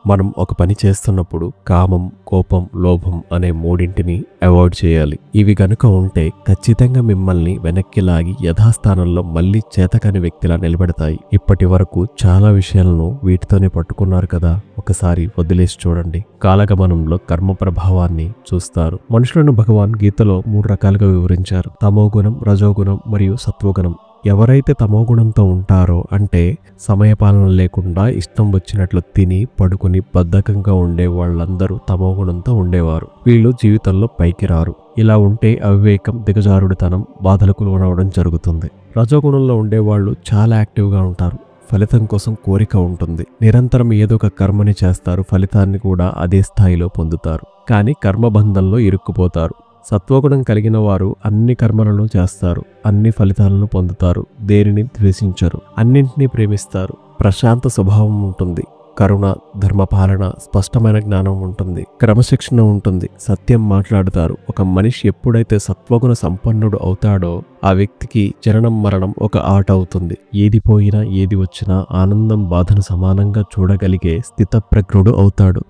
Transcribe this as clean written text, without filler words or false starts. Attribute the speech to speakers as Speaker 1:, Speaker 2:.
Speaker 1: మనం ఒక పని చేస్తున్నప్పుడు కామం, కోపం, లోభం అనే మూడింటిని అవాయిడ్ చేయాలి. ఇవి గనుక ఉంటే ఖచ్చితంగా మిమ్మల్ని వెనక్కి లాగి యథాస్థానంలో మళ్ళీ చేతకాని వ్యక్తిలా నిలబెడతాయి. ఇప్పటి వరకు చాలా విషయాలను వీటితోనే పట్టుకున్నారు కదా, ఒకసారి వదిలేసి చూడండి. కాలగమనంలో కర్మ ప్రభావాన్ని చూస్తారు. మనుషులను భగవాన్ గీతలో 3 రకాలుగా వివరించారు: తమోగుణం, రజోగుణం మరియు సత్వగుణం. ఎవరైతే తమోగుణంతో ఉంటారో అంటే సమయపాలన లేకుండా ఇష్టం వచ్చినట్లు తిని పడుకుని బద్ధకంగా ఉండే వాళ్ళందరూ తమోగుణంతో ఉండేవారు. వీళ్ళు జీవితంలో పైకి రారు. ఇలా ఉంటే అవివేకం, దిగజారుడితనం, బాధలకు లోనవడం జరుగుతుంది. రజోగుణంలో ఉండేవాళ్ళు చాలా యాక్టివ్గా ఉంటారు. ఫలితం కోసం కోరిక ఉంటుంది. నిరంతరం ఏదో ఒక కర్మని చేస్తారు. ఫలితాన్ని కూడా అదే స్థాయిలో పొందుతారు. కానీ కర్మబంధంలో ఇరుక్కుపోతారు. సత్వగుణం కలిగిన వారు అన్ని కర్మలను చేస్తారు, అన్ని ఫలితాలను పొందుతారు, దేనిని ద్వేషించరు, అన్నింటినీ ప్రేమిస్తారు. ప్రశాంత స్వభావం ఉంటుంది. కరుణ, ధర్మపాలన, స్పష్టమైన జ్ఞానం ఉంటుంది. క్రమశిక్షణ ఉంటుంది. సత్యం మాట్లాడుతారు. ఒక మనిషి ఎప్పుడైతే సత్వగుణ సంపన్నుడు అవుతాడో ఆ వ్యక్తికి జననం మరణం ఒక ఆట అవుతుంది. ఏది పోయినా ఏది వచ్చినా ఆనందం బాధను సమానంగా చూడగలిగే స్థితప్రజ్ఞుడు అవుతాడు.